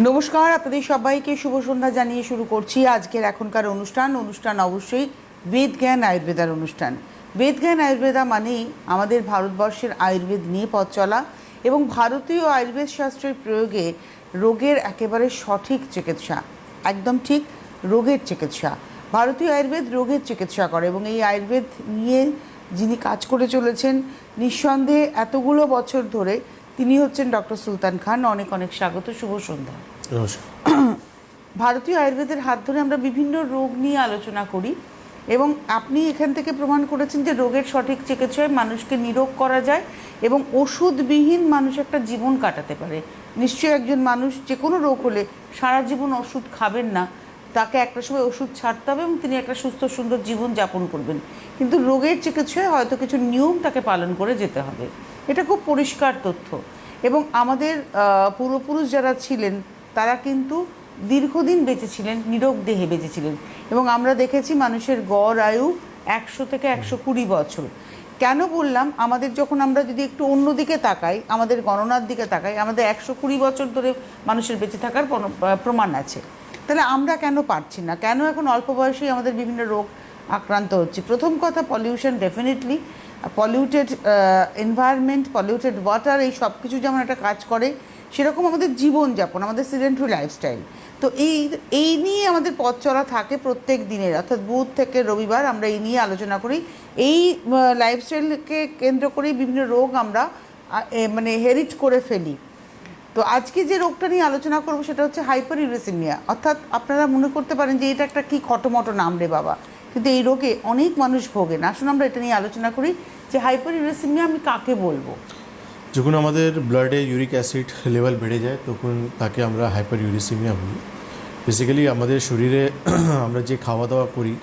নমস্কার, আপনাদের সবাইকে শুভ সন্ধ্যা জানিয়ে শুরু করছি আজকের এখনকার অনুষ্ঠান অবশ্যই বেদ জ্ঞান আয়ুর্বেদার অনুষ্ঠান। বেদ জ্ঞান আয়ুর্বেদা মানেই আমাদের ভারতবর্ষের আয়ুর্বেদ নিয়ে পথ চলা এবং ভারতীয় আয়ুর্বেদ শাস্ত্রের প্রয়োগে রোগের একেবারে সঠিক চিকিৎসা। একদম ঠিক, রোগের চিকিৎসা। ভারতীয় আয়ুর্বেদ রোগের চিকিৎসা করে এবং এই আয়ুর্বেদ নিয়ে যিনি কাজ করে চলেছেন নিঃসন্দেহে এতগুলো বছর ধরে, তিনি হচ্ছেন ডক্টর সুলতান খান। অনেক অনেক স্বাগত, শুভ সন্ধ্যা। ভারতীয় আয়ুর্বেদের হাত ধরে আমরা বিভিন্ন রোগ নিয়ে আলোচনা করি এবং আপনি এখান থেকে প্রমাণ করেছেন যে রোগের সঠিক চিকিৎসায় মানুষকে নিরোগ করা যায় এবং ওষুধবিহীন মানুষ একটা জীবন কাটাতে পারে। নিশ্চয়ই একজন মানুষ যে কোনো রোগ হলে সারা জীবন ওষুধ খাবেন না, তাকে একটা সময় ওষুধ ছাড়তে হবে এবং তিনি একটা সুস্থ সুন্দর জীবন যাপন করবেন। কিন্তু রোগের চিকিৎসায় হয়তো কিছু নিয়ম তাকে পালন করে যেতে হবে। এটা খুব পরিষ্কার তথ্য। এবং আমাদের পূর্বপুরুষ যারা ছিলেন তারা কিন্তু দীর্ঘদিন বেঁচেছিলেন, নিরোগ দেহে বেঁচেছিলেন এবং আমরা দেখেছি মানুষের গড় আয়ু 100 থেকে 120 বছর। কেন বললাম, আমাদের যখন আমরা যদি একটু অন্যদিকে তাকাই, আমাদের গণনার দিকে তাকাই, আমাদের 120 বছর ধরে মানুষের বেঁচে থাকার প্রমাণ আছে। তাহলে আমরা কেন পারছি না? কেন এখন অল্প বয়সেই আমাদের বিভিন্ন রোগ আক্রান্ত হচ্ছে? প্রথম কথা, pollution. Definitely polluted environment, polluted water, এই সব কিছু যেমন একটা কাজ করে, সেরকম আমাদের জীবনযাপন, আমাদের সিডেন্টারি লাইফস্টাইল। তো এই নিয়ে আমাদের পথ চলা থাকে প্রত্যেক দিনের, অর্থাৎ বুধ থেকে রবিবার আমরা এই নিয়ে আলোচনা করি। এই লাইফস্টাইলকে কেন্দ্র করেই বিভিন্ন রোগ আমরা মানে হেরিট করে ফেলি। তো আজকে যে রোগটা নিয়ে আলোচনা করবো সেটা হচ্ছে হাইপার ইউরেসিমিয়া। অর্থাৎ আপনারা মনে করতে পারেন যে এটা একটা কি খটোমটো নাম রে বাবা, কিন্তু এই রোগে অনেক মানুষ ভোগেন। আসুন আমরা এটা নিয়ে আলোচনা করি যে হাইপার ইউরেসিমিয়া আমি কাকে বলবো। যখন আমাদের ব্লাডে ইউরিক অ্যাসিড লেভেল বেড়ে যায় তখন তাকে আমরা হাইপার ইউরেসিমিয়া বলি। বেসিক্যালি আমাদের শরীরে আমরা যে খাওয়া দাওয়া করি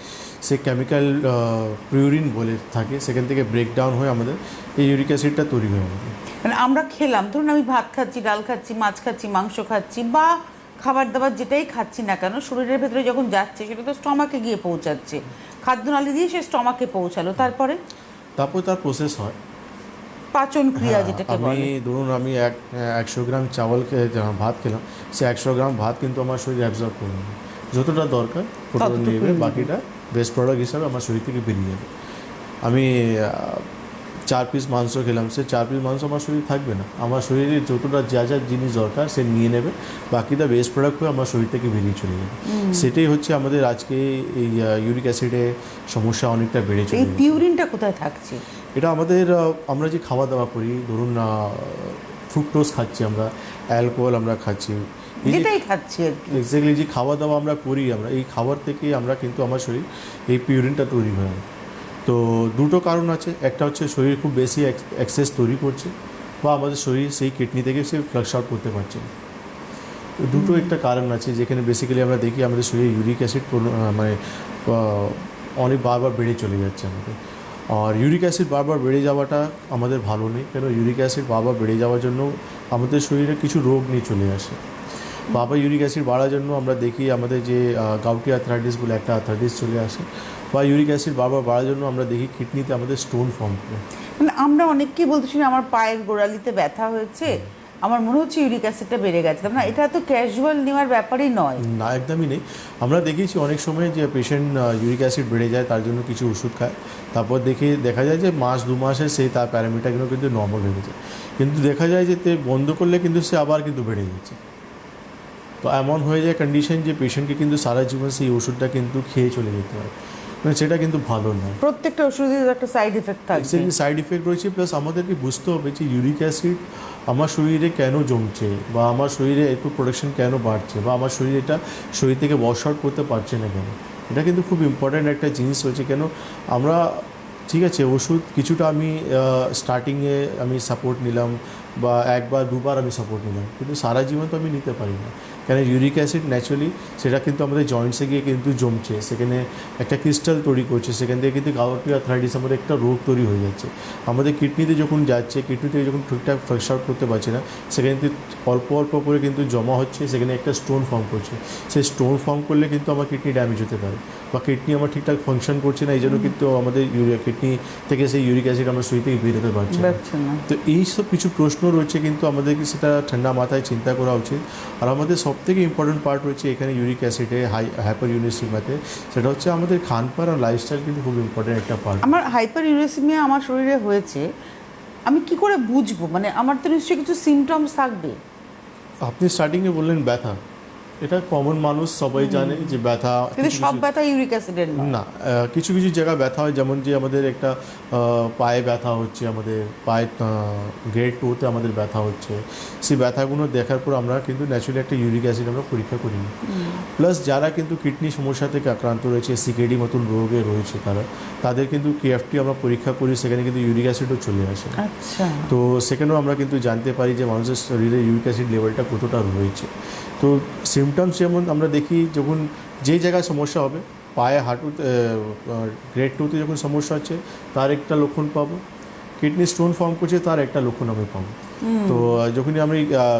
সে কেমিক্যাল পিউরিন বলে থাকে, সেখান থেকে ব্রেকডাউন হয়ে আমাদের এই ইউরিক অ্যাসিডটা তৈরি হয়ে আমাদের। মানে আমরা খেলাম, ধরুন আমি ভাত খাচ্ছি, ডাল খাচ্ছি, মাছ খাচ্ছি, মাংস খাচ্ছি বা খাবার দাবার যেটাই খাচ্ছি না কেন, শরীরের ভেতরে যখন যাচ্ছে সেটা তো স্টমাকে গিয়ে পৌঁছাচ্ছে, খাদ্যনালী দিয়ে সে স্টমাকে পৌঁছালো, তারপর তার প্রসেস হয় পাচন ক্রিয়া যেটাকে বলে। ধরুন আমি 100 গ্রাম চাওয়াল ভাত খেলাম, সে 100 গ্রাম ভাত কিন্তু আমার শরীর অ্যাবজর্ব করবে না, যতটা দরকার ততটা নেবে, বাকিটা বেস্ট প্রোডাক্ট হিসাবে আমার শরীর থেকে বেরিয়ে যাবে। আমি 4 পিস মাংস খেলাম, সে 4 পিস মাংস আমার শরীর থাকবে না, আমার শরীরে যতটা যা যা জিনিস দরকার সে নিয়ে নেবে, বাকিটা বেস্ট প্রোডাক্ট হয়ে আমার শরীর থেকে বেরিয়ে চলে যাবে। সেটাই হচ্ছে আমাদের আজকে এই ইউরিক অ্যাসিডের সমস্যা অনেকটা বেড়ে চলে। এই পিউরিনটা কোথায় থাকছে? এটা আমরা যে খাওয়া দাওয়া করি, ধরুন ফ্রুক্টোজ খাচ্ছি, আমরা অ্যালকোহল আমরা খাচ্ছি, যেটাই খাচ্ছি আর কি, এক্স্যাক্টলি যে খাওয়া দাওয়া আমরা করি, আমরা এই খাবার থেকেই আমরা কিন্তু আমার শরীর এই পিউরিনটা তৈরি হয়। তো দুটো কারণ আছে, একটা হচ্ছে শরীর খুব বেশি এক্সেস তৈরি করছে বা আমাদের শরীর সেই কিডনি থেকে সে ফ্লাক্স আউট করতে পারছে না। দুটো একটা কারণ আছে যেখানে বেসিক্যালি আমরা দেখি আমাদের শরীরে ইউরিক অ্যাসিড মানে অনেক বারবার বেড়ে চলে যাচ্ছে আমাদের। আর ইউরিক অ্যাসিড বারবার বেড়ে যাওয়াটা আমাদের ভালো নেই, কেন ইউরিক অ্যাসিড বারবার বেড়ে যাওয়ার জন্য আমাদের শরীরে কিছু রোগ নিয়ে চলে আসে। বারবার ইউরিক অ্যাসিড বাড়ার জন্য আমরা দেখি আমাদের যে গাউটি আর্থ্রাইটিস বলে একটা আর্থ্রাইটিস চলে আসে, বা ইউরিক অ্যাসিড বারবার বাড়ার জন্য আমরা দেখি কিডনিতে আমাদের স্টোন ফর্ম করে। মানে আমরা অনেককেই বলতে শুনি আমার পায়ের গোড়ালিতে ব্যথা হয়েছে, আমার মনে হচ্ছে ইউরিক অ্যাসিডটা বেড়ে গেছে। না, এটা তো ক্যাজুয়াল নেওয়ার ব্যাপারই নয়। না, একদমই নেই। আমরা দেখেছি অনেক সময় যে পেশেন্ট ইউরিক অ্যাসিড বেড়ে যায়, তার জন্য কিছু ওষুধ খায়, তারপর দেখা যায় যে মাস 2 মাসে সেই তার প্যারামিটারগুলো কিন্তু নর্মাল হয়ে গেছে, কিন্তু দেখা যায় যে বন্ধ করলে কিন্তু সে আবার কিন্তু বেড়ে যাচ্ছে। তো এমন হয়ে যায় কন্ডিশন যে পেশেন্টকে কিন্তু সারা জীবন সেই ওষুধটা কিন্তু খেয়ে চলে যেতে হয়, মানে সেটা কিন্তু ভালো নয়। প্রত্যেকটা ওষুধের একটা সাইড এফেক্ট থাকে, সাইড এফেক্ট রয়েছে। প্লাস আমাদেরকে বুঝতে হবে যে ইউরিক অ্যাসিড আমার শরীরে কেন জমছে, বা আমার শরীরে একটু প্রোডাকশন কেন বাড়ছে, বা আমার শরীর এটা শরীর থেকে ওয়াশ আউট করতে পারছে না কেন। এটা কিন্তু খুব ইম্পর্ট্যান্ট একটা জিনিস হয়েছে। কেন আমরা ঠিক আছে ওষুধ কিছুটা আমি স্টার্টিংয়ে আমি সাপোর্ট নিলাম, বা 1 বা 2 বার আমি সাপোর্ট নিলাম, কিন্তু সারা জীবন তো আমি নিতে পারি না, কেন ইউরিক অ্যাসিড ন্যাচুরালি সেটা কিন্তু আমাদের জয়েন্টসে গিয়ে কিন্তু জমছে, সেখানে একটা ক্রিস্টাল তৈরি করছে, সেখান থেকে কিন্তু গাউটি আর্থ্রাইটিস আমাদের একটা রোগ তৈরি হয়ে যাচ্ছে। আমাদের কিডনিতে যখন যাচ্ছে, কিডনি থেকে যখন ঠিকঠাক ফ্লাক্স আউট করতে পারছে না, সেখানে কিন্তু অল্প অল্প করে কিন্তু জমা হচ্ছে, সেখানে একটা স্টোন ফর্ম করছে। সেই স্টোন ফর্ম করলে কিন্তু আমার কিডনি ড্যামেজ হতে পারে, বা কিডনি আমার ঠিকঠাক ফাংশন করছে না, এই জন্য কিন্তু আমাদের কিডনি থেকে সেই ইউরিক অ্যাসিড আমরা শরীর থেকে বেরোতে পারছি না। তো এইসব কিছু প্রশ্ন রয়েছে, কিন্তু আমাদেরকে সেটা ঠান্ডা মাথায় চিন্তা করা উচিত। আর আমাদের সব সবথেকে ইম্পর্টেন্ট পার্ট রয়েছে এখানে ইউরিক অ্যাসিডে হাইপার ইউরিসেমিয়াতে, সেটা হচ্ছে আমাদের খানপান আর লাইফস্টাইল কিন্তু খুব ইম্পর্টেন্ট একটা পার্ট। আমার হাইপার ইউরেসিমিয়া আমার শরীরে হয়েছে, আমি কি করে বুঝবো? মানে আমার তো নিশ্চয়ই কিছু সিমটমস থাকবে। আপনি স্টার্টিংয়ে বললেন ব্যথা, এটা কমন মানুষ সবাই জানে যে ব্যথা, কিন্তু সব ব্যথা ইউরিক অ্যাসিডের নয়। না কিছু কিছু জায়গায় ব্যথা হয়, যেমন যে আমাদের একটা পায়ে ব্যথা হচ্ছে, আমাদের পায়ে গ্রেড 2-তে আমাদের ব্যথা হচ্ছে, সেই ব্যথাগুলো দেখার পর আমরা কিন্তু ন্যাচুরালি একটা ইউরিক অ্যাসিড আমরা পরীক্ষা করি। প্লাস যারা কিন্তু কিডনি সমস্যা থেকে আক্রান্ত রয়েছে, সিকেডি মতন রোগে রয়েছে তাদের কিন্তু কেএফটি আমরা পরীক্ষা করি, সেখানে কিন্তু ইউরিক অ্যাসিডও চলে আসে। আচ্ছা। তো সেখানেও আমরা কিন্তু জানতে পারি যে মানুষের শরীরে ইউরিক অ্যাসিড লেভেলটা কতটা রয়েছে। তো সিমটমস যেমন আমরা দেখি, যখন যেই জায়গায় সমস্যা হবে, পায়ে হাঁটুতে গ্রেড 2-তে যখন সমস্যা হচ্ছে তার একটা লক্ষণ পাবো, কিডনি স্টোন ফর্ম করছে তার একটা লক্ষণ আমি পাবো। তো যখনই আমি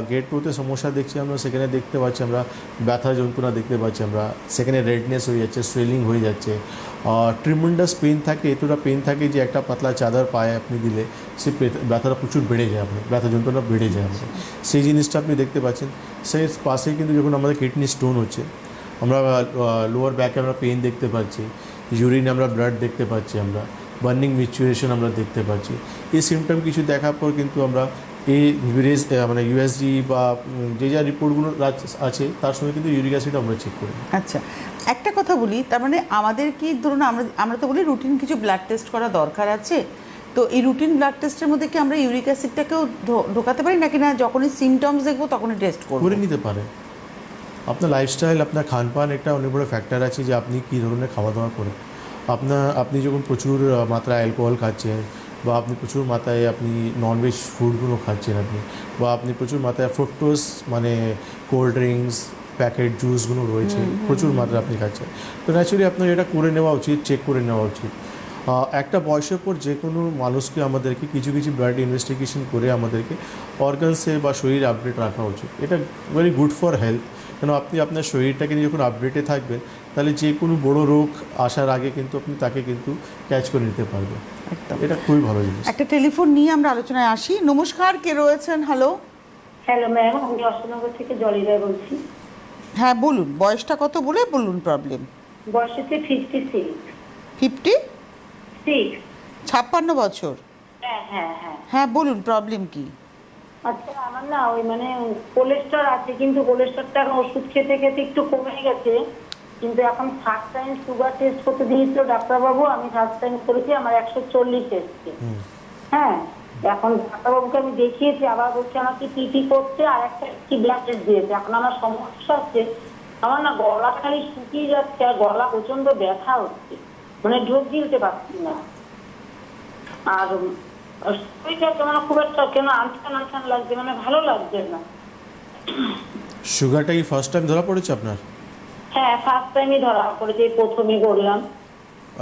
গ্রেড 2-তে সমস্যা দেখছি, আমরা সেখানে দেখতে পাচ্ছি আমরা ব্যথা যন্ত্রণা দেখতে পাচ্ছি, আমরা সেখানে রেডনেস হয়ে যাচ্ছে, সোয়েলিং হয়ে যাচ্ছে, ট্রিমেন্ডাস পেন থাকে, এতটা পেন থাকে যে একটা পাতলা চাদর পায়ে আপনি দিলে সে ব্যথাটা প্রচুর বেড়ে যায়, আপনার ব্যথা যন্ত্রণা বেড়ে যায় আমাদের, সেই জিনিসটা আপনি দেখতে পাচ্ছেন। সেই পাশেই কিন্তু যখন আমাদের কিডনি স্টোন হচ্ছে, আমরা লোয়ার ব্যাকে আমরা পেন দেখতে পাচ্ছি, ইউরিনে আমরা ব্লাড দেখতে পাচ্ছি, আমরা বার্নিং মিচুরেশন আমরা দেখতে পাচ্ছি। এই সিমটম কিছু দেখার পর কিন্তু আমরা এই মানে ইউএসজি বা যে যা রিপোর্টগুলো আছে তার সঙ্গে কিন্তু ইউরিক অ্যাসিড আমরা চেক করি। আচ্ছা, একটা কথা বলি, তার মানে আমাদের কি ধরুন আমরা তো বলি রুটিন কিছু ব্লাড টেস্ট করা দরকার আছে, তো এই রুটিন ব্লাড টেস্টের মধ্যে কি আমরা ইউরিক অ্যাসিডটাকেও ঢোকাতে পারি নাকি না যখনই সিমটমস দেখবো তখনই টেস্ট করব? করে নিতে পারে। আপনার লাইফস্টাইল, আপনার খানপান একটা অনেক বড় ফ্যাক্টর আছে যে আপনি কী ধরনের খাওয়া দাওয়া করেন। আপনি যখন প্রচুর মাত্রায় অ্যালকোহল খাচ্ছেন, বা আপনি প্রচুর মাত্রায় আপনি ননভেজ ফুডগুলো খাচ্ছেন, বা আপনি প্রচুর মাত্রায় ফ্রুক্টোজ মানে কোল্ড ড্রিঙ্কস, প্যাকেট জুসগুলো রয়েছে প্রচুর মাত্রায় আপনি খাচ্ছেন, তো ন্যাচুরালি আপনার এটা করে নেওয়া উচিত, চেক করে নেওয়া উচিত। একটা বয়সের পর যে কোনো মানুষকে আমাদেরকে কিছু কিছু ব্লাড ইনভেস্টিগেশন করে আমাদেরকে অর্গানসে বা শরীর আপডেট রাখা উচিত। এটা ভেরি গুড ফর হেলথ, কেন আপনি আপনার শরীরটাকে নিয়ে যখন আপডেটে থাকবেন, তাহলে যে কোনো বড় রোগ আসার আগে কিন্তু আপনি তাকে কিন্তু ক্যাচ করে নিতে পারবেন। একদম, এটা খুবই ভালো জিনিস। একটা টেলিফোন নিয়ে আমরা আলোচনায় আসি। নমস্কার, কে রয়েছেন? হ্যালো। হ্যালো ম্যাম, আমি অশোকনগর থেকে জলিদা বলছি। হ্যাঁ বলুন, বয়সটা কত বলে বলুন প্রবলেম। বয়স হচ্ছে 56। 56? 6। 56 বছর? হ্যাঁ হ্যাঁ হ্যাঁ। হ্যাঁ বলুন, প্রবলেম কি? আচ্ছা, আমার না ওই মানে কোলেস্ট্রল আছে, কিন্তু কোলেস্ট্রলটা ওষুধ খেতে খেতে একটু কমে গেছে, কিন্তু এখন ফার্স্ট টাইম সুগার টেস্ট করতে দিয়েছিল ডাক্তারবাবু, আমি ফার্স্ট টাইম করেছি, আমার 140 এসছে। হ্যাঁ, এখন ডাক্তারবাবুকে আমি দেখিয়েছি, আবার বলছি আমাকে টিটি করতে, আর একটা কি ব্লাড টেস্ট দিয়েছে। এখন আমার সমস্যা হচ্ছে, আমার না গলা খালি শুকিয়ে যাচ্ছে, আর গলা প্রচন্ড ব্যথা হচ্ছে, মানে ঢোক গিলতে পারছি না, আর শরীরটা কেমন খুব একটা কেন আনছান আনছান লাগছে, মানে ভালো লাগছে না। সুগারটা কি ফার্স্ট টাইম ধরা পড়েছে আপনার? হ্যাঁ, ফার্স্ট টাইমই ধরা পড়েছে, এই প্রথমই করলাম।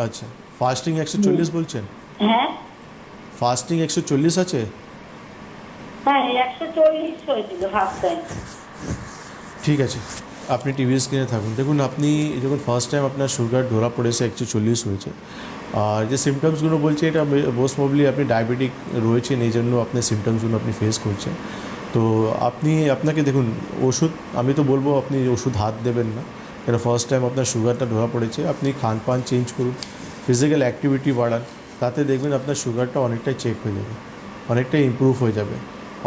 আচ্ছা, ফাস্টিং 140 বলছেন? হ্যাঁ ফাস্টিং 140 আছে? হ্যাঁ, 140 হয়েছিল ফার্স্ট টাইম। ঠিক আছে, আপনি টিভি স্ক্রিনে থাকুন। দেখুন, আপনি যখন ফার্স্ট টাইম আপনার সুগার ধরা পড়েছে 140 হয়েছে, আর যে সিমটমসগুলো বলছে এটা মোস্ট প্রবলি আপনি ডায়াবেটিক রয়েছেন, এই জন্য আপনার সিমটমসগুলো আপনি ফেস করছেন। তো আপনাকে দেখুন, ওষুধ আমি তো বলবো আপনি ওষুধ হাত দেবেন না, কেন ফার্স্ট টাইম আপনার সুগারটা ধরা পড়েছে। আপনি খানপান চেঞ্জ করুন, ফিজিক্যাল অ্যাক্টিভিটি বাড়ান, তাতে দেখবেন আপনার সুগারটা অনেকটাই চেক হয়ে যাবে, অনেকটাই ইমপ্রুভ হয়ে যাবে।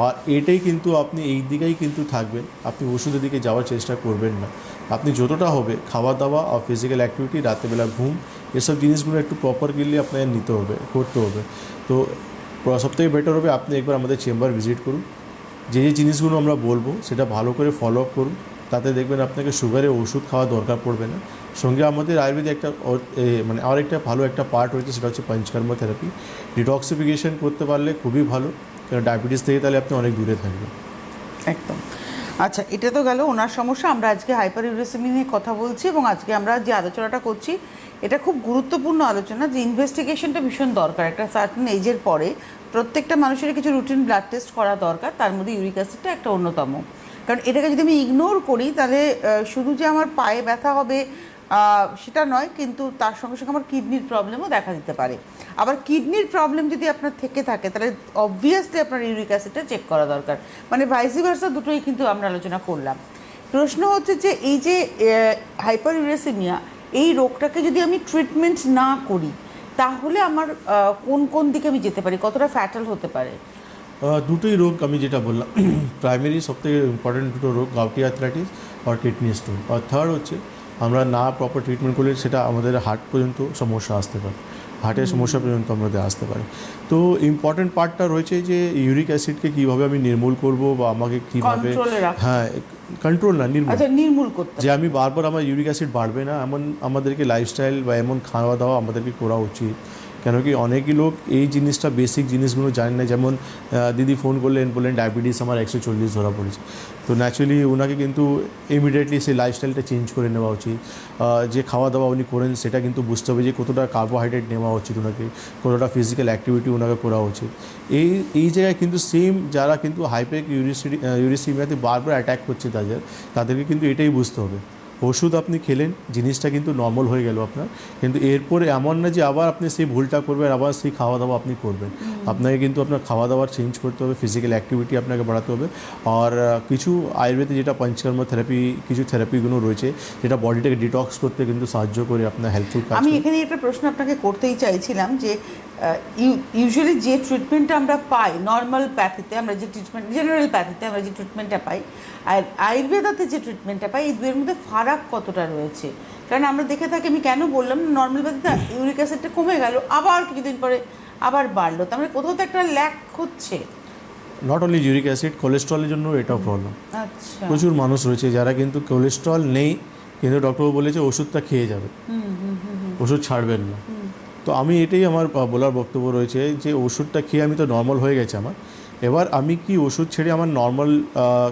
আর এটাই কিন্তু আপনি এই দিকেই কিন্তু থাকবেন, আপনি ওষুধের দিকে যাওয়ার চেষ্টা করবেন না। আপনি যতটা হবে খাওয়া দাওয়া আর ফিজিক্যাল অ্যাক্টিভিটি, রাতেবেলা ঘুম, এসব জিনিসগুলো একটু প্রপারলি আপনাকে নিতে হবে, করতে হবে। তো সবথেকে বেটার হবে আপনি একবার আমাদের চেম্বার ভিজিট করুন, যে যে জিনিসগুলো আমরা বলবো সেটা ভালো করে ফলো আপ করুন, তাতে দেখবেন আপনাকে সুগারের ওষুধ খাওয়া দরকার পড়বে না। সঙ্গে আমাদের আয়ুর্বেদে একটা মানে আর একটা ভালো একটা পার্ট রয়েছে, সেটা হচ্ছে পঞ্চকর্ম থেরাপি। ডিটক্সিফিকেশন করতে পারলে খুবই ভালো, কারণ ডায়াবেটিস থেকে তাহলে আপনি অনেক দূরে থাকবেন। একদম। আচ্ছা, এটা তো গেল ওনার সমস্যা। আমরা আজকে হাইপার ইউরেসিমি নিয়ে কথা বলছি, এবং আজকে আমরা যে আলোচনাটা করছি এটা খুব গুরুত্বপূর্ণ আলোচনা, যে ইনভেস্টিগেশনটা ভীষণ দরকার। একটা সার্টেন এজের পরে প্রত্যেকটা মানুষের কিছু রুটিন ব্লাড টেস্ট করা দরকার, তার মধ্যে ইউরিক অ্যাসিডটা একটা অন্যতম। কারণ এটাকে যদি আমি ইগনোর করি তাহলে শুধু যে আমার পায়ে ব্যথা হবে সেটা নয়, কিন্তু তার সঙ্গে সঙ্গে আমার কিডনির প্রবলেমও দেখা দিতে পারে। আবার কিডনির প্রবলেম যদি আপনার থেকে থাকে তাহলে অবভিয়াসলি আপনার ইউরিক অ্যাসিডটা চেক করা দরকার। মানে ভাইসি ভার্সা দুটোই কিন্তু আমরা আলোচনা করলাম। প্রশ্ন হচ্ছে যে এই যে হাইপারইউরেসিমিয়া, এই রোগটাকে যদি আমি ট্রিটমেন্ট না করি তাহলে আমার কোন কোন দিকে আমি যেতে পারি, কতটা ফ্যাটাল হতে পারে? দুটোই রোগ আমি যেটা বললাম, প্রাইমারি সবথেকে ইম্পর্টেন্ট দুটো রোগ, গাউটি আর্থ্রাইটিস আর কিডনি স্টোন। আর থার্ড হচ্ছে আমরা না প্রপার ট্রিটমেন্ট করলে সেটা আমাদের হার্ট পর্যন্ত সমস্যা আসতে পারে, হার্টের সমস্যা পর্যন্ত আমাদের আসতে পারে। তো ইম্পর্টেন্ট পার্টটা রয়েছে যে ইউরিক অ্যাসিডকে কীভাবে আমি নির্মূল করব বা আমাকে কীভাবে, কন্ট্রোলে রাখা। হ্যাঁ কন্ট্রোল না, নির্মূল। আচ্ছা, নির্মূল করতে যে আমি বারবার আমার ইউরিক অ্যাসিড বাড়বে না এমন আমাদেরকে লাইফস্টাইল বা এমন খাওয়া দাওয়া আমাদেরকে করা উচিত। কেন কি অনেকই লোক এই জিনিসটা, বেসিক জিনিসগুলো জানেন না। যেমন দিদি ফোন করলেন, বললেন ডায়াবেটিস আমার 140 ধরা পড়েছে, তো ন্যাচুরালি ওনাকে কিন্তু ইমিডিয়েটলি সেই লাইফস্টাইলটা চেঞ্জ করে নেওয়া উচিত। যে খাওয়া দাওয়া উনি করেন সেটা কিন্তু বুঝতে হবে যে কতটা কার্বোহাইড্রেট নেওয়া উচিত ওনাকে, কতটা ফিজিক্যাল অ্যাক্টিভিটি ওনাকে করা উচিত। এই জায়গায় কিন্তু সেম যারা কিন্তু হাইপেক ইউরিসিমিয়াতে বারবার অ্যাটাক করছে তাদেরকে কিন্তু এটাই বুঝতে হবে। ওষুধ আপনি খেলেন, জিনিসটা কিন্তু নর্মাল হয়ে গেল আপনার, কিন্তু এরপরে এমন না যে আবার আপনি সেই ভুলটা করবেন, আবার সেই খাওয়া দাওয়া আপনি করবেন। আপনাকে কিন্তু আপনার খাওয়া দাওয়া চেঞ্জ করতে হবে, ফিজিক্যাল অ্যাক্টিভিটি আপনাকে বাড়াতে হবে। আর কিছু আয়ুর্বেদে যেটা পঞ্চকর্ম থেরাপি, কিছু থেরাপিগুলো রয়েছে যেটা বডিটাকে ডিটক্স করতে কিন্তু সাহায্য করে, আপনার হেল্পফুল কাজ। আমি এখানে একটা প্রশ্ন আপনাকে করতেই চাইছিলাম যে ইউজুয়ালি যে ট্রিটমেন্টটা আমরা পাই নর্মাল প্যাথিতে, আমরা যে ট্রিটমেন্ট, জেনারেল প্যাথিতে আমরা যে ট্রিটমেন্টটা পাই, আর আয়ুর্বেদাতে যে ট্রিটমেন্টটা পাই, এই দুয়ের মধ্যে ফারাক কতটা রয়েছে? কারণ আমরা দেখে থাকি, আমি কেন বললাম, নর্মাল প্যাথিতে ইউরিক অ্যাসিডটা কমে গেল, আবার কিছুদিন পরে আবার বাড়লো, তার মানে কোথাও তো একটা ল্যাক হচ্ছে। নট অনলি ইউরিক অ্যাসিড, কোলেস্ট্রলের জন্য এটাও প্রবলেম। আচ্ছা, প্রচুর মানুষ রয়েছে যারা কিন্তু কোলেস্ট্রল নেই, কিন্তু ডক্টর বলেছে ওষুধটা খেয়ে যাবে, ওষুধ ছাড়বেন না। তো আমি এটাই আমার বলার বক্তব্য রয়েছে যে ওষুধটা খেয়ে আমি তো নর্মাল হয়ে গেছে আমার, এবার আমি কি ওষুধ ছেড়ে আমার নর্মাল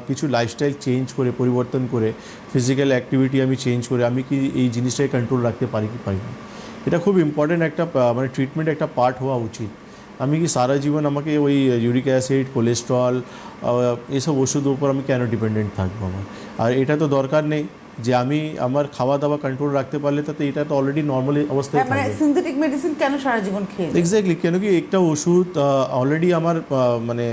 কিছু লাইফস্টাইল চেঞ্জ করে, পরিবর্তন করে, ফিজিক্যাল অ্যাক্টিভিটি আমি চেঞ্জ করে আমি কি এই জিনিসটাকে কন্ট্রোল রাখতে পারি কি পারি না? এটা খুব ইম্পর্ট্যান্ট একটা মানে ট্রিটমেন্ট একটা পার্ট হওয়া উচিত। আমি কি সারা জীবন আমাকে ওই ইউরিক অ্যাসিড, কোলেস্ট্রল, এসব ওষুধের উপর আমি কেন ডিপেন্ডেন্ট থাকবো? আমার আর এটা তো দরকার নেই যে আমি আমার খাওয়া দাওয়া কন্ট্রোল রাখতে পারলে তাতে এটা তো অলরেডি নর্মাল অবস্থায় মানে থাকবে। সিনথেটিক মেডিসিন কেন সারা জীবন খেয়ে? এক্স্যাক্টলি, কেন কি একটা ওষুধ অলরেডি আমার মানে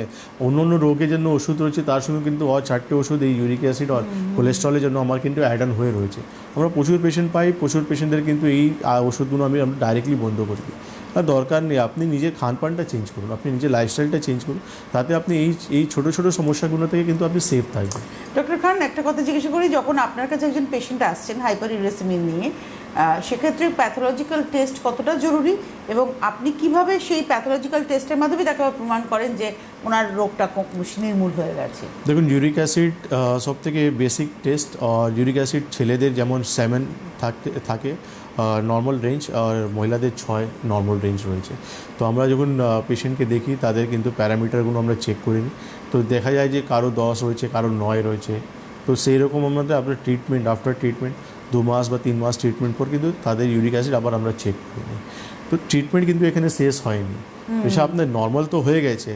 অন্য অন্য রোগের জন্য ওষুধ রয়েছে, তার সঙ্গে কিন্তু 4টে ওষুধ এই ইউরিক অ্যাসিড আর কোলেস্ট্রলের জন্য আমার কিন্তু অ্যাড অন হয়ে রয়েছে। আমরা প্রচুর পেশেন্ট পাই, প্রচুর পেশেন্টদের কিন্তু এই ওষুধগুলো আমরা ডাইরেক্টলি বন্ধ করে দিই। আর দরকার নেই, আপনি নিজের খানপানটা চেঞ্জ করুন, আপনি নিজের লাইফস্টাইলটা চেঞ্জ করুন, তাতে আপনি এই ছোটো ছোটো সমস্যাগুলো থেকে কিন্তু আপনি সেফ থাকবেন। ডক্টর খান, একটা কথা জিজ্ঞাসা করি, যখন আপনার কাছে একজন পেশেন্ট আসছেন হাইপারইউরেসিমিয়া নিয়ে, সেক্ষেত্রে প্যাথোলজিক্যাল টেস্ট কতটা জরুরি, এবং আপনি কিভাবে সেই প্যাথোলজিক্যাল টেস্টের মাধ্যমে তাকে প্রমাণ করেন যে ওনার রোগটা নির্মূল হয়ে গেছে? দেখুন, ইউরিক অ্যাসিড সবথেকে বেসিক টেস্ট। ইউরিক অ্যাসিড ছেলেদের যেমন 7 থাকে নর্মাল রেঞ্জ, আর মহিলাদের 6 নর্মাল রেঞ্জ রয়েছে। তো আমরা যখন পেশেন্টকে দেখি তাদের কিন্তু প্যারামিটারগুলো আমরা চেক করে নিই, তো দেখা যায় যে কারো 10 রয়েছে, কারো 9 রয়েছে। তো সেই রকম আমাদের আপনার ট্রিটমেন্ট, আফটার ট্রিটমেন্ট 2 মাস বা 3 মাস ট্রিটমেন্ট পর কিন্তু তাদের ইউরিক অ্যাসিড আবার আমরা চেক করে নিই। তো ট্রিটমেন্ট কিন্তু এখানে শেষ হয়নি, এসব আপনার নর্মাল তো হয়ে গেছে,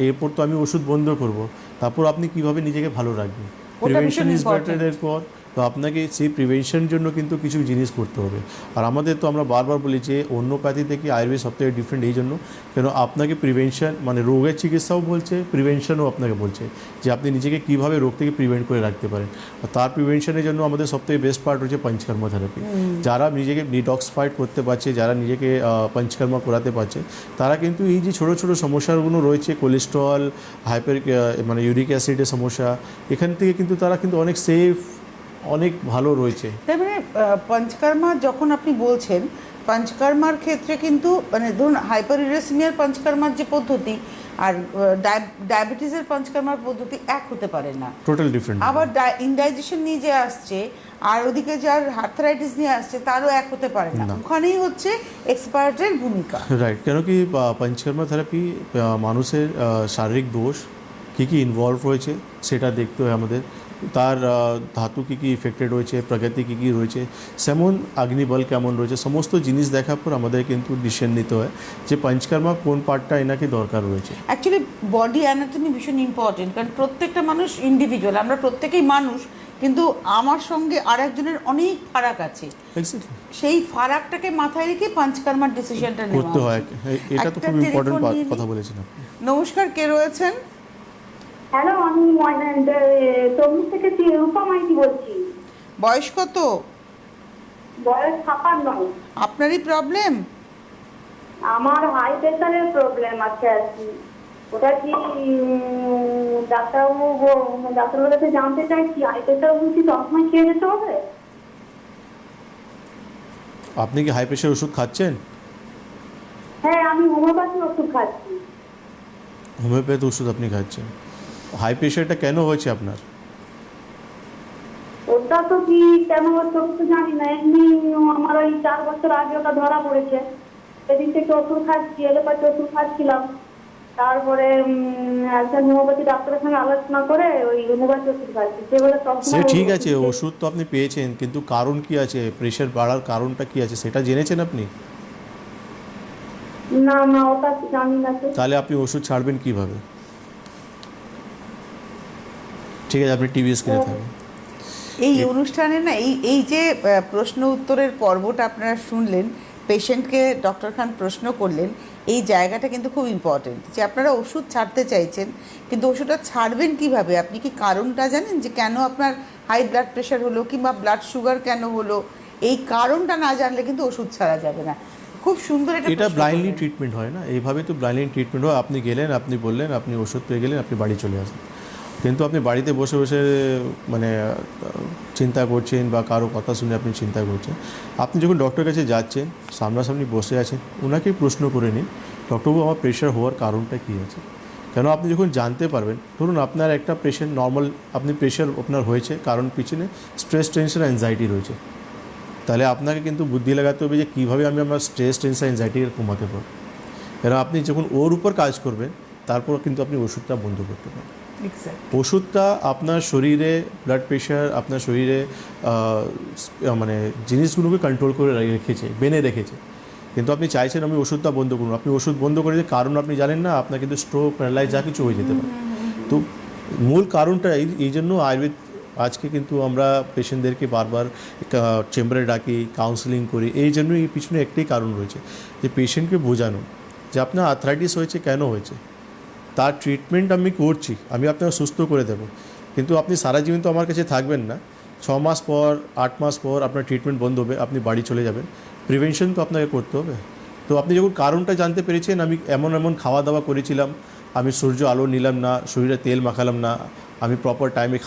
এরপর তো আমি ওষুধ বন্ধ করব, তারপর আপনি কীভাবে নিজেকে ভালো রাখবেন? প্রিভেনশন ইজ বেটার এরপর। তো আপনাকে সেই প্রিভেনশন জন্য কিন্তু কিছু জিনিস করতে হবে। আর আমাদের তো আমরা বারবার বলি যে হোমিওপ্যাথি থেকে আয়ুর্বেদ সবথেকে ডিফারেন্ট এই জন্য, কেন আপনাকে প্রিভেনশন মানে রোগের চিকিৎসাও বলছে, প্রিভেনশনও আপনাকে বলছে যে আপনি নিজেকে কীভাবে রোগ থেকে প্রিভেন্ট করে রাখতে পারেন। আর তার প্রিভেনশনের জন্য আমাদের সবথেকে বেস্ট পার্ট হচ্ছে পঞ্চকর্ম থেরাপি। যারা নিজেকে ডিটক্সিফাইড করতে পারছে, যারা নিজেকে পঞ্চকর্ম করাতে পারছে, তারা কিন্তু এই যে ছোটো ছোটো সমস্যাগুলো রয়েছে, কোলেস্ট্রল, মানে ইউরিক অ্যাসিডের সমস্যা, এখান থেকে কিন্তু তারা কিন্তু অনেক সেফ, অনেক ভালো রয়েছে। তার মানে পঞ্চকর্মা যখন আপনি বলছেন, পঞ্চকর্মার ক্ষেত্রে কিন্তু মানে ধরুন হাইপারইউরেসিমিয়ার পঞ্চকর্মার যে পদ্ধতি আর ডায়াবেটিসের পঞ্চকর্মার পদ্ধতি এক হতে পারে না, টোটাল ডিফারেন্ট। আবার ইনডাইজেশন নিয়ে যে আসছে আর ওদিকে যার আর্থ্রাইটিস নিয়ে আসছে তারও এক হতে পারে না। ওখানেই হচ্ছে এক্সপার্টের ভূমিকা। রাইট, কেন কি পঞ্চকর্মা থেরাপি মানুষের শারীরিক দোষ কী কী ইনভলভ রয়েছে সেটা দেখতে হয় আমাদের, তার ধাতু কী কী ইফেক্টেড রয়েছে, প্রকৃতি কী কী রয়েছে, যেমন অগ্নিবল কেমন রয়েছে, সমস্ত জিনিস দেখার পর আমাদের কিন্তু ডিসিশন নিতে হয় যে পঞ্চকর্মা কোন পার্টটা এনাকে দরকার রয়েছে। অ্যাকচুয়ালি বডি অ্যানাটমি ভীষণ ইম্পর্টেন্ট, কারণ প্রত্যেকটা মানুষ ইন্ডিভিজুয়াল, আমরা প্রত্যেকেই মানুষ, কিন্তু আমার সঙ্গে আর একজনের অনেক ফারাক আছে। সেই ফারাকটাকে মাথায় রেখে পঞ্চকর্মার ডিসিশনটা করতে হয়। এটা তো খুব ইম্পর্টেন্ট কথা বলেছেন আপনি। নমস্কার, কে রয়েছেন? হ্যালো, আমি তমলুক থেকে রূপা মাইতি বলছি। বয়স কত? বয়স 56। আপনারই প্রবলেম? আমার হাই প্রেশারের প্রবলেম আছে আর কি। ওটা কি ডাক্তারবাবুর কাছে জানতে চাইছি, হাই প্রেশার ওষুধ কি সবসময় খেয়ে যেতে হবে? আপনি কি হাই প্রেশার ওষুধ খাচ্ছেন? হ্যাঁ, আমি হোমিওপ্যাথি ওষুধ খাচ্ছি। হোমিওপ্যাথি ওষুধ আপনি খাচ্ছেন? হাই প্রেশারটা কেন হয়েছে আপনার? ওটা তো কি কেন হচ্ছে ওটা তো জানি না, এমনি আমার ওই 4 বছর আগে ওটা ধরা পড়েছে। সেদিন থেকে ওষুধ খাচ্ছি, এলোপাতি ওষুধ খাচ্ছিলাম। তারপরে একজন হোমিওপ্যাথি ডাক্তারের সঙ্গে আলোচনা করে ওই হোমিওপ্যাথি ওষুধ খাচ্ছি। সে বলে সে ঠিক আছে, ওষুধ তো আপনি পেয়েছেন, কিন্তু কারণ কি আছে, প্রেশার বাড়ার কারণটা কি আছে সেটা জেনেছেন আপনি? না না, ওটা জানি না তো। তাহলে আপনি ওষুধ ছাড়বেন কিভাবে? ঠিক আছে, আপনি টিভি স্ক্রিনে থাকবেন। এই অনুষ্ঠানে না এই এই যে প্রশ্ন উত্তরের পর্বটা আপনারা শুনলেন, পেশেন্টকে ডক্টর খান প্রশ্ন করলেন, এই জায়গাটা কিন্তু খুব ইম্পর্টেন্ট যে আপনারা ওষুধ ছাড়তে চাইছেন, কিন্তু ওষুধটা ছাড়বেন কিভাবে? আপনি কি কারণটা জানেন যে কেন আপনার হাই ব্লাড প্রেশার হলো কিংবা ব্লাড সুগার কেন হলো? এই কারণটা না জানলে কিন্তু ওষুধ ছাড়া যাবে না। খুব সুন্দর এটা প্রশ্ন ব্লাইন্ডলি করলেন। ট্রিটমেন্ট হয় না, এইভাবে তো ব্লাইন্ডলি ট্রিটমেন্ট হয়। আপনি গেলেন, আপনি বললেন, আপনি ওষুধ পেয়ে গেলেন, আপনি বাড়ি চলে আসলেন। কিন্তু আপনি বাড়িতে বসে বসে মানে চিন্তা করছেন বা কারো কথা শুনে আপনি চিন্তা করছেন। আপনি যখন ডক্টরের কাছে যাচ্ছেন, সামনাসামনি বসে আছেন, ওনাকেই প্রশ্ন করে নিন, ডক্টরবাবু আমার প্রেশার হওয়ার কারণটা কী আছে। কেন আপনি যখন জানতে পারবেন, ধরুন আপনার একটা পেশেন্ট নর্মাল, আপনি প্রেশার আপনার হয়েছে কারণ পিছনে স্ট্রেস, টেনশন, অ্যাংজাইটি রয়েছে, তাহলে আপনাকে কিন্তু বুদ্ধি লাগাতে হবে যে কীভাবে আমি আমার স্ট্রেস, টেনশন, অ্যাংজাইটিকে কমাতে পারবো। এবার আপনি যখন ওর উপর কাজ করবেন, তারপর কিন্তু আপনি ওষুধটা বন্ধ করতে পারবেন। ওষুধটা আপনার শরীরে ব্লাড প্রেশার, আপনার শরীরে মানে জিনিসগুলোকে কন্ট্রোল করে রেখেছে, বেঁধে রেখেছে। কিন্তু আপনি চাইছেন আমি ওষুধটা বন্ধ করুন, আপনি ওষুধ বন্ধ করে যে কারণ আপনি জানেন না, আপনার কিন্তু স্ট্রোক, প্যারালাইজ যা কিছু হয়ে যেতে পারে। তো মূল কারণটা এই জন্য আয়ুর্বেদ আজকে কিন্তু আমরা পেশেন্টদেরকে বারবার চেম্বারে ডাকি, কাউন্সেলিং করি, এই জন্য এই পিছনে একটাই কারণ রয়েছে, যে পেশেন্টকে বোঝানো যে আপনার আর্থ্রাইটিস হয়েছে কেন হয়েছে, তার ট্রিটমেন্ট আমি করছি, আমি আপনাকে সুস্থ করে দেবো। কিন্তু আপনি সারা জীবন তো আমার কাছে থাকবেন না, 6 মাস পর, 8 মাস পর আপনার ট্রিটমেন্ট বন্ধ হবে, আপনি বাড়ি চলে যাবেন। প্রিভেনশন তো আপনাকে করতে হবে। তো আপনি যখন কারণটা জানতে পেরেছেন, আমি এমন এমন খাওয়া দাওয়া করেছিলাম, আমি সূর্য আলো নিলাম না, শরীরে তেল মাখালাম না, আমি প্রপার টাইমে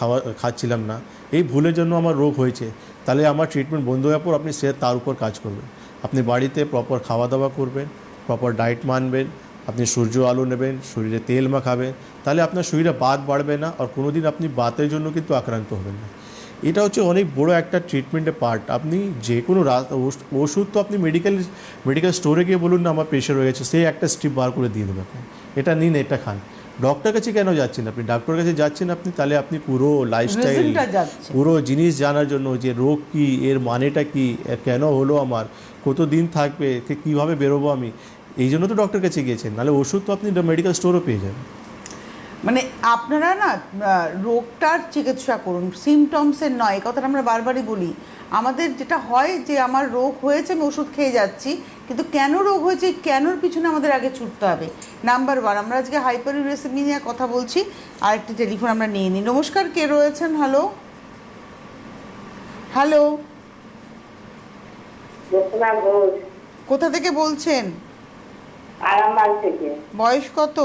খাচ্ছিলাম না, এই ভুলের জন্য আমার রোগ হয়েছে, তাহলে আমার ট্রিটমেন্ট বন্ধ হওয়ার পর আপনি সে তার উপর কাজ করবেন। আপনি বাড়িতে প্রপার খাওয়া দাওয়া করবেন, প্রপার ডায়েট মানবেন, আপনি সূর্য আলো নেবেন, শরীরে তেল মাখাবেন, তাহলে আপনার শরীরে বাত বাড়বে না, আর কোনো দিন আপনি বাতের জন্য কিন্তু আক্রান্ত হবেন না। এটা হচ্ছে অনেক বড় একটা ট্রিটমেন্টের পার্ট। আপনি যে কোনো ওষুধ তো আপনি মেডিকেল স্টোরে গিয়ে বলুন না আমার প্রেশার হয়ে গেছে, সেই একটা স্ট্রিপ বার করে দিয়ে দেবে আপনি, এটা নিন, এটা খান। ডক্টর কাছে কেন যাচ্ছেন আপনি? ডাক্তারের কাছে যাচ্ছেন আপনি, তাহলে আপনি পুরো লাইফস্টাইল, রেজাল্টটা যাচ্ছে। পুরো জিনিস জানার জন্য, যে রোগ কী, এর মানেটা কী, কেন হলো আমার, কত দিন থাকবে, কীভাবে বেরোবো আমি, এই জন্য তো ডক্টর কাছে গিয়েছেন। নাহলে ওষুধ তো আপনি মেডিকেল স্টোরও পেয়ে যাবেন। মানে আপনারা না রোগটার চিকিৎসা করুন, সিমটমসের নয়। এই কথাটা আমরা বারবারই বলি। আমাদের যেটা হয় যে আমার রোগ হয়েছে, আমি ওষুধ খেয়ে যাচ্ছি, কিন্তু কেন রোগ হয়েছে, কেনর পিছনে আমাদের আগে ছুটতে হবে। নাম্বার 1, আমরা আজকে হাইপার ইউরেসিমি নিয়ে কথা বলছি। আর একটি টেলিফোন আমরা নিয়ে নিই। নমস্কার, কে রয়েছেন? হ্যালো হ্যালো, কোথা থেকে বলছেন? আরামবাগ থেকে। বয়স কত?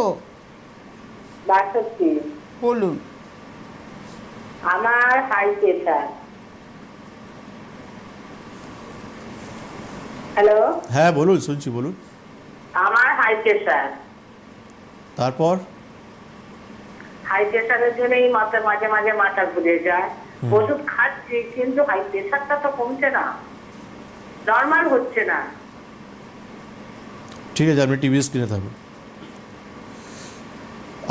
62। বলুন। আমার হাই প্রেশার। হ্যালো, হ্যাঁ বলুন, শুনছি, বলুন। আমার হাই প্রেশার। তারপর হাই প্রেশারের জন্যই মাঝে মাঝে মাথা ঘুরে যায়। ওষুধ খাচ্ছি, কিন্তু হাই প্রেশারটা তো কমছে না, নর্মাল হচ্ছে না। ঠিক আছে, আপনি টিভি স্ক্রিনে থাকবেন।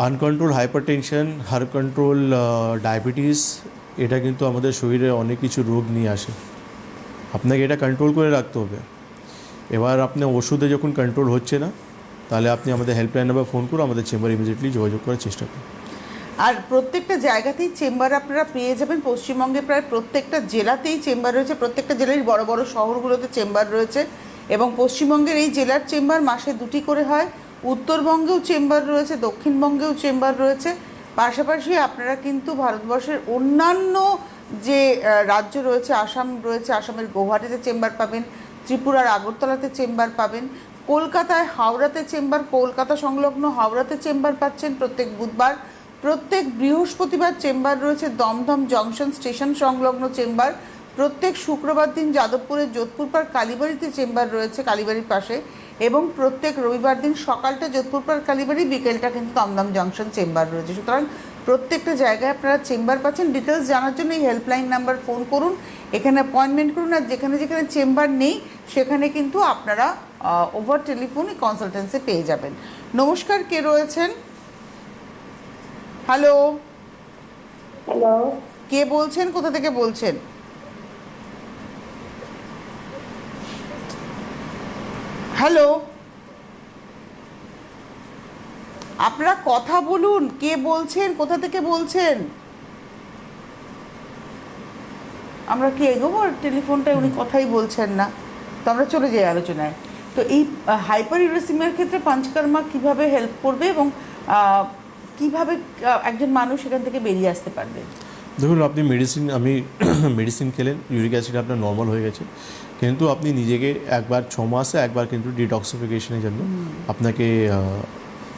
আনকন্ট্রোল হাইপারটেনশন, কন্ট্রোল ডায়াবেটিস, এটা কিন্তু আমাদের শরীরে অনেক কিছু রোগ নিয়ে আসে। আপনাকে এটা কন্ট্রোল করে রাখতে হবে। এবার আপনার ওষুধে যখন কন্ট্রোল হচ্ছে না, তাহলে আপনি আমাদের হেল্পলাইন নাম্বার ফোন করে আমাদের চেম্বার ইমিডিয়েটলি যোগাযোগ করার চেষ্টা করুন। আর প্রত্যেকটা জায়গাতেই চেম্বার আপনারা পেয়ে যাবেন। পশ্চিমবঙ্গে প্রায় প্রত্যেকটা জেলাতেই চেম্বার রয়েছে, প্রত্যেকটা জেলার বড় বড় শহরগুলোতে চেম্বার রয়েছে। এবং পশ্চিমবঙ্গের এই জেলার চেম্বার মাসে 2টি করে হয়। উত্তরবঙ্গেও চেম্বার রয়েছে, দক্ষিণবঙ্গেও চেম্বার রয়েছে। পাশাপাশি আপনারা কিন্তু ভারতবর্ষের অন্যান্য যে রাজ্য রয়েছে, আসাম রয়েছে, আসামের গৌহাটিতে চেম্বার পাবেন, ত্রিপুরার আগরতলাতে চেম্বার পাবেন, কলকাতায় হাওড়াতে চেম্বার, কলকাতা সংলগ্ন হাওড়াতে চেম্বার পাচ্ছেন প্রত্যেক বুধবার, প্রত্যেক বৃহস্পতিবার চেম্বার রয়েছে দমদম জংশন স্টেশন সংলগ্ন চেম্বার, প্রত্যেক শুক্রবার দিন যাদবপুরের যোধপুর পার্ক কালীবাড়িতে চেম্বার রয়েছে কালীবাড়ির পাশে, এবং প্রত্যেক রবিবার দিন সকালটা যোধপুর পার্ক কালীবাড়ি, বিকেলটা কিন্তু দমদম জংশন চেম্বার রয়েছে। সুতরাং প্রত্যেকটা জায়গায় আপনারা চেম্বার পাচ্ছেন। ডিটেলস জানার জন্য এই হেল্পলাইন নাম্বার ফোন করুন, এখানে অ্যাপয়েন্টমেন্ট করুন, আর যেখানে যেখানে চেম্বার নেই সেখানে কিন্তু আপনারা ওভার টেলিফোন কনসালটেন্সি পেয়ে যাবেন। নমস্কার, কে রয়েছেন? হ্যালো, হ্যালো, কে বলছেন, কোথা থেকে বলছেন? হ্যালো, আপনারা কথা বলুন, কে বলছেন, কোথা থেকে বলছেন? আমরা কি এগোবো? টেলিফোনটায় উনি কথাই বলছেন না, তো আমরা চলে যাই আলোচনায়। তো এই হাইপার ইউরেসিমিয়ার ক্ষেত্রে পঞ্চকর্মা কিভাবে হেল্প করবে এবং কিভাবে একজন মানুষ এখান থেকে বেরিয়ে আসতে পারবে? দেখুন, আপনি মেডিসিন খেলেন, ইউরিক অ্যাসিড আপনার নর্মাল হয়ে গেছে, কিন্তু আপনি নিজেকে একবার 6 মাসে একবার কিন্তু ডিটক্সিফিকেশনের জন্য আপনাকে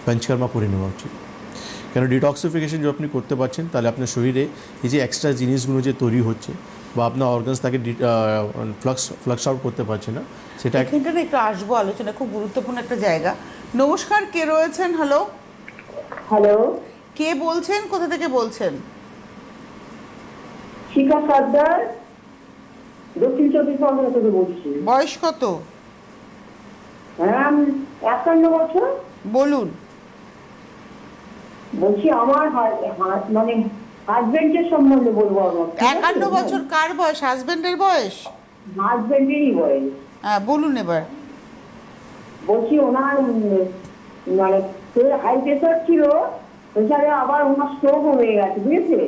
পঞ্চকর্মা করে নেওয়া উচিত। কেন ডিটক্সিফিকেশন যদি আপনি করতে পারছেন, তাহলে আপনার শরীরে এই যে এক্সট্রা জিনিসগুলো যে তৈরি হচ্ছে বা আপনার অর্গানস তাকে ফ্লাক্স আউট করতে পারছে না, সেটা এখানটা একটু আসবো আলোচনা, খুব গুরুত্বপূর্ণ একটা জায়গা। নমস্কার, কে রয়েছেন? হ্যালো, হ্যালো, কে বলছেন, কোথা থেকে বলছেন? শিখা সর্দার, দক্ষিণ 24 পরগনা থেকে বলছি। বয়স কত? হ্যাঁ, 51 বছর। বলুন। বলছি আমার মানে হাজবেন্ডের সম্বন্ধে বলবো। আমার 51 বছর কার বয়স? হাজবেন্ডের বয়স? হাজবেন্ডেরই বয়স। হ্যাঁ, বলুন এবার। বলছি ওনার মানে হাই প্রেশার ছিল, প্রেশারে আবার ওনার স্ট্রোক হয়ে গেছে, বুঝেছে?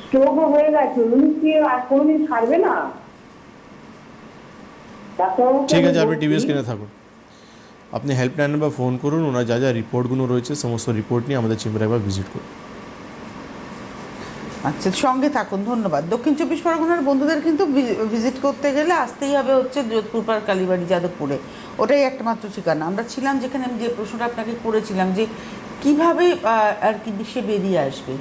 স্ট্রোক হয়ে গেছে, উনি কি আর কোনোদিন ছাড়বে না? ঠিক আছে, আপনি টিভি স্ক্রিনে থাকুন, আপনি হেল্পলাইন নাম্বার ফোন করুন, ওনার যা যা রিপোর্টগুলো রয়েছে সমস্ত রিপোর্ট নিয়ে আমাদের চেম্বারে একবার ভিজিট করুন। আচ্ছা, সঙ্গে থাকুন, ধন্যবাদ। দক্ষিণ 24 পরগনার বন্ধুদের কিন্তু ভিজিট করতে গেলে আসতেই হবে হচ্ছে যোধপুর পার্ক কালীবাড়ি যাদবপুরে, ওটাই একমাত্র ঠিকানা। আমরা ছিলাম যেখানে আমি যে প্রশ্নটা আপনাকে করেছিলাম যে কিভাবে আর কি বিশ্বে বেরিয়ে আসবে।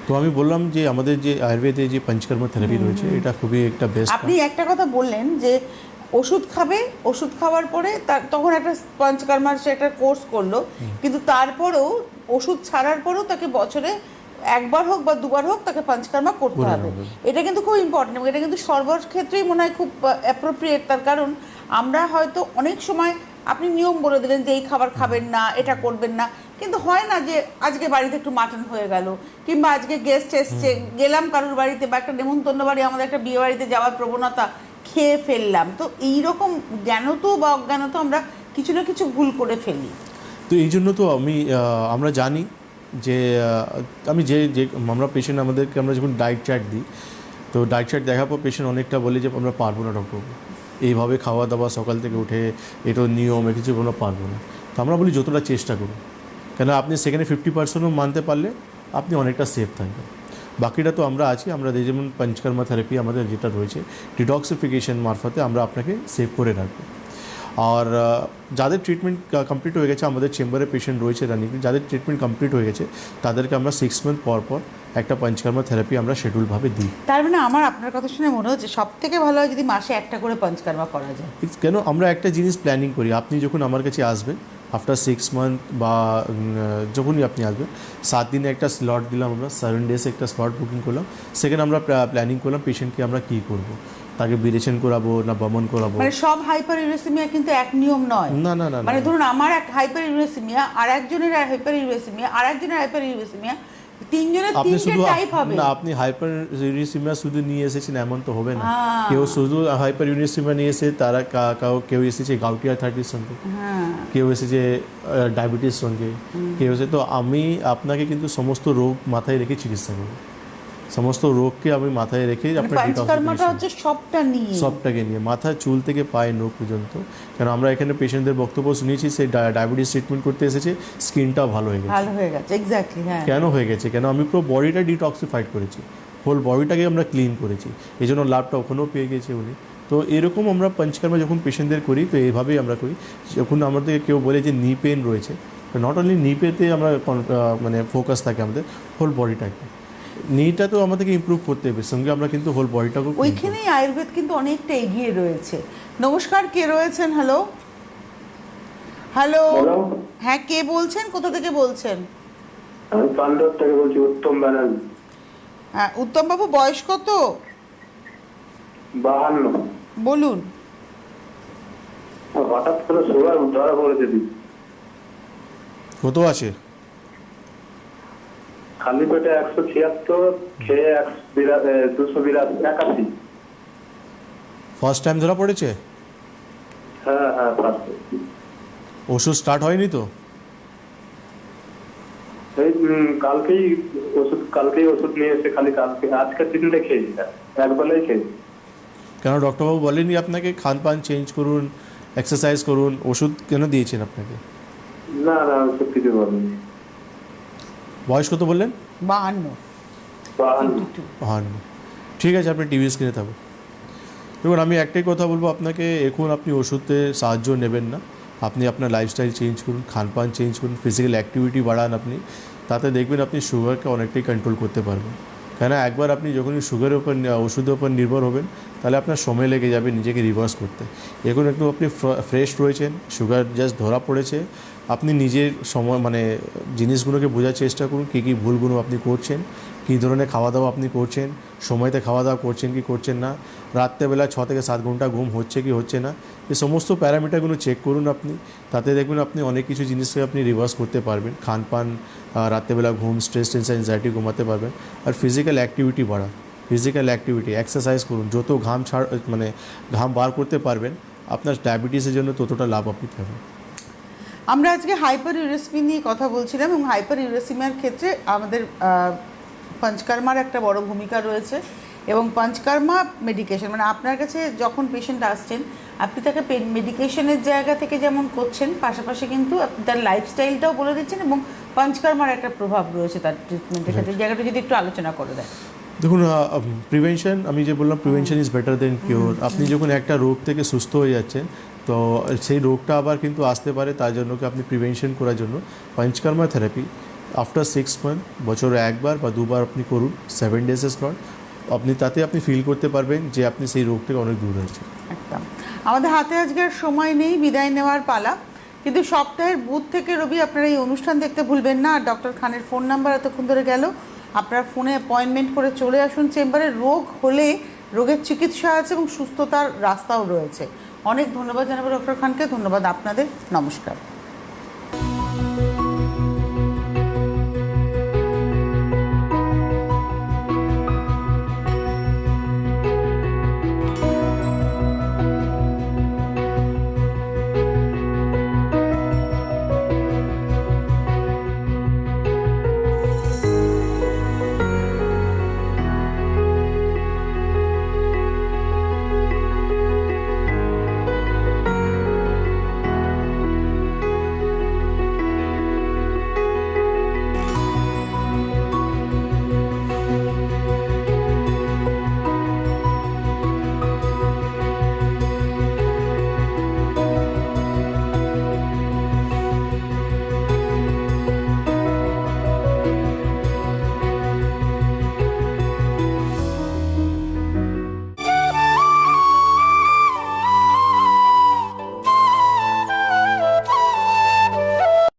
তো আমি বললাম যে আমাদের যে আয়ুর্বেদে যে পঞ্চকর্মা থেরাপি রয়েছে, এটা খুবই একটা বেস্ট। আপনি একটা কথা বললেন যে ওষুধ খাবে, ওষুধ খাওয়ার পরে তখন একটা পঞ্চকর্মার সে একটা কোর্স করলো, কিন্তু তারপরেও ওষুধ ছাড়ার পরেও তাকে বছরে একবার হোক বা দুবার হোক তাকে পঞ্চকর্মা করতে হবে। এটা কিন্তু খুব ইম্পর্টেন্ট এবং এটা কিন্তু সর্বক্ষেত্রেই মনে হয় খুব অ্যাপ্রোপ্রিয়েট। তার কারণ আমরা হয়তো অনেক সময় আপনি নিয়ম বলে দিলেন যে এই খাবার খাবেন না, এটা করবেন না, কিন্তু হয় না যে আজকে বাড়িতে একটু মাটন হয়ে গেল, কিংবা আজকে গেস্ট এসছে, গেলাম কারোর বাড়িতে বা একটা নেমন্তন্ন বাড়ি, আমাদের একটা বিয়ে বাড়িতে যাওয়ার প্রবণতা, খেয়ে ফেললাম। তো এইরকম জ্ঞানত বা অজ্ঞানত আমরা কিছু না কিছু ভুল করে ফেলি। তো এই জন্য তো আমরা জানি যে আমি যে আমরা পেশেন্ট আমাদেরকে আমরা যখন ডায়েট চার্ট দিই, তো ডায়েট চার্ট দেখার পর পেশেন্ট অনেকটা বলে যে আমরা পারবো না ডক্টর, এইভাবে খাওয়া দাওয়া সকাল থেকে উঠে এটা নিয়ম কিছু আমরা পারবো না। তো আমরা বলি যতটা চেষ্টা করুন, কেন আপনি সেখানে 50%ও মানতে পারলে আপনি অনেকটা সেফ থাকবেন। বাকিটা তো আমরা আছি, আমরা যেমন পঞ্চকর্মা থেরাপি আমাদের যেটা রয়েছে ডিটক্সিফিকেশন মারফতে আমরা আপনাকে সেভ করে রাখবো। আর যাদের ট্রিটমেন্ট কমপ্লিট হয়ে গেছে, আমাদের চেম্বারে পেশেন্ট রয়েছে রানিং, যাদের ট্রিটমেন্ট কমপ্লিট হয়ে গেছে তাদেরকে আমরা 6 মান্থ পর পর একটা পঞ্চকর্মা থেরাপি আমরা শিডিউলভাবে দিই। তার মানে আমার আপনার কথা শুনে মনে হচ্ছে সব থেকে ভালো হয় যদি মাসে একটা করে পঞ্চকর্মা করা যায়। কেন আমরা একটা জিনিস প্ল্যানিং করি, আপনি যখন আমার কাছে আসবেন আফটার 6 মান্থ বা যখনই আপনি আসবেন 7 দিনে একটা স্লট দিলাম, আমরা 7 ডেজে একটা স্লট বুকিং করলাম, সেখানে আমরা প্ল্যানিং করলাম পেশেন্টকে আমরা কী করবো, তাকে বিরেচন করাবো না বমন করাবো। মানে সব হাইপার ইউরেসিমিয়া কিন্তু এক নিয়ম নয়। না না না, মানে ধরুন আমার এক হাইপার ইউরেসিমিয়া, আর একজনের হাইপার ইউরেসিমিয়া, আর একজনের হাইপার ইউরেসিমিয়া, তিনজনের তিনটে টাইপ হবে না। আপনি হাইপার ইউরেসিমিয়া শুধু নিয়ে এসেছেন এমন তো হবে না। কেউ শুধু হাইপার ইউরেসিমিয়া নিয়ে এসে তারা কেউ এসেছে গাউটি আর্থাইটিস সঙ্গে, কেউ এসেছে ডায়াবেটিস সঙ্গে, কেউ এসে, তো আমি আপনাকে কিন্তু সমস্ত রোগ মাথায় রেখে চিকিৎসা করব। সমস্ত রোগকে আমি মাথায় রেখে মানে আপনার পঞ্চকর্মাটা detoxification, হচ্ছে সবটা নিয়ে। সবটাকে নিয়ে মাথার চুল থেকে পায়ে নখ পর্যন্ত। কারণ আমরা এখানে পেশেন্টদের বক্তব্য শুনিয়েছি, সেই ডায়াবেটিস ট্রিটমেন্ট করতে এসেছে, স্কিনটাও ভালো হয়ে গেছে। ভালো হয়ে গেছে, এক্স্যাক্টলি। হ্যাঁ, কেন হয়ে গেছে? কেন আমি পুরো বডিটা ডিটক্সিফাইড করেছি, হোল বডিটাকে আমরা ক্লিন করেছি, এই জন্য লাভটা ওখানেও পেয়ে গেছে উনি। তো এরকম আমরা পঞ্চকর্মা যখন পেশেন্টদের করি তো এইভাবেই আমরা করি। যখন আমাদের কেউ বলে যে নি পেন রয়েছে, নট অনলি নি পেতে আমরা মানে ফোকাস থাকে আমাদের, হোল বডিটাকে। নিটা তো আমাদেরকে ইমপ্রুভ করতে হবে, সঙ্গে আমরা কিন্তু হোল বডিটাকেও ওইখানেই আয়ুর্বেদ কিন্তু অনেকটা এগিয়ে রয়েছে। নমস্কার, কে রয়েছেন? Hello hello, hello. হ্যাঁ কে বলছেন, কোথা থেকে বলছেন? আমি পান্ডব থেকে বলছি, উত্তম ব্যানার্জি। হ্যাঁ, উত্তমবাবু, বয়স কত? 52। বলুন। হঠাৎ করে সুগার ধরা পড়েছে দিদি। কত আছে? খালি পেটে 176, খেয়ে 281। ফার্স্ট টাইম ধরা পড়েছে? হ্যাঁ হ্যাঁ, ফার্স্ট। ওষুধ স্টার্ট হয়নি তো? এই কালকেই ওষুধ নিয়ে এসে, খালি কালকে, আজকের দিনটা খেয়েছি, একবেলাই খেয়েছি। কেন ডক্টরবাবু বলেনি আপনাকে খান পান চেঞ্জ করুন, এক্সারসাইজ করুন? ওষুধ কেন দিয়েছেন আপনাকে? না না, ওষুধ কিছু বলেনি। বয়স কত বললেন? 52। 52। হন, ঠিক আছে, আপনি টিভি স্ক্রিনে থাকুন। দেখুন, আমি একটাই কথা বলবো আপনাকে, এখন আপনি ওষুধে সাহায্য নেবেন না, আপনি আপনার লাইফস্টাইল চেঞ্জ করুন, খানপান চেঞ্জ করুন, ফিজিক্যাল অ্যাক্টিভিটি বাড়ান আপনি, তাতে দেখবেন আপনি সুগারকে অনেকটাই কন্ট্রোল করতে পারবেন। কেন একবার আপনি যখনই সুগারের উপর, ওষুধের উপর নির্ভর হবেন, তাহলে আপনার সময় লেগে যাবে নিজেকে রিভার্স করতে। এখন একটু আপনি ফ্রেশ রয়েছেন, সুগার জাস্ট ধরা পড়েছে, আপনি নিজের সময় মানে জিনিসগুলোকে বোঝার চেষ্টা করুন, কী কী ভুলগুলো আপনি করছেন, কী ধরনের খাওয়া দাওয়া আপনি করছেন, সময়তে খাওয়া দাওয়া করছেন কি করছেন না, রাত্রেবেলা 6 থেকে 7 ঘন্টা ঘুম হচ্ছে কি হচ্ছে না, এই সমস্ত প্যারামিটারগুলো চেক করুন আপনি। তাতে দেখবেন আপনি অনেক কিছু জিনিসকে আপনি রিভার্স করতে পারবেন। খানপান, রাত্রেবেলা ঘুম, স্ট্রেস টেনশন অ্যাংজাইটি কমাতে পারবেন। আর ফিজিক্যাল অ্যাক্টিভিটি বাড়ান, ফিজিক্যাল অ্যাক্টিভিটি, এক্সারসাইজ করুন, যত ঘাম বার করতে পারবেন, আপনার ডায়াবেটিসের জন্য ততটা লাভ আপনি পাবেন। আমরা আজকে হাইপার ইউরেসিমি নিয়ে কথা বলছিলাম, এবং হাইপার ইউরেসিমিয়ার ক্ষেত্রে আমাদের পঞ্চকর্মার একটা বড় ভূমিকা রয়েছে। এবং পঞ্চকর্মা মেডিকেশন, মানে আপনার কাছে যখন পেশেন্ট আসছেন, আপনি তাকে মেডিকেশনের জায়গা থেকে যেমন করছেন, পাশাপাশি কিন্তু আপনি তার লাইফস্টাইলটাও বলে দিচ্ছেন, এবং পঞ্চকর্মার একটা প্রভাব রয়েছে তার ট্রিটমেন্টের ক্ষেত্রে। জায়গাটা যদি একটু আলোচনা করে দেয়। দেখুন, প্রিভেনশন, আমি যে বললাম prevention is better then cure. আপনি যখন একটা রোগ থেকে সুস্থ হয়ে যাচ্ছেন, তো সেই রোগটা আবার কিন্তু আসতে পারে, তার জন্য কি আপনি প্রিভেনশন করার জন্য পঞ্চকর্মা থেরাপি আফটার 6 মান্থ, বছরে একবার বা দুবার আপনি করুন, 7 ডেজের স্লট, আপনি তাতে আপনি ফিল করতে পারবেন যে আপনি সেই রোগ থেকে অনেক দূর হয়েছে। একদম। আমাদের হাতে আজকে আর সময় নেই, বিদায় নেওয়ার পালা। কিন্তু সপ্তাহের বুধ থেকে রবি আপনারা এই অনুষ্ঠান দেখতে ভুলবেন না। আর ডক্টর খানের ফোন নাম্বার এতক্ষণ ধরে গেল, আপনার ফোনে অ্যাপয়েন্টমেন্ট করে চলে আসুন চেম্বারে। রোগ হলে রোগের চিকিৎসা আছে এবং সুস্থতার রাস্তাও রয়েছে। অনেক ধন্যবাদ জানাবো ডক্টর খানকে, ধন্যবাদ আপনাদের, নমস্কার।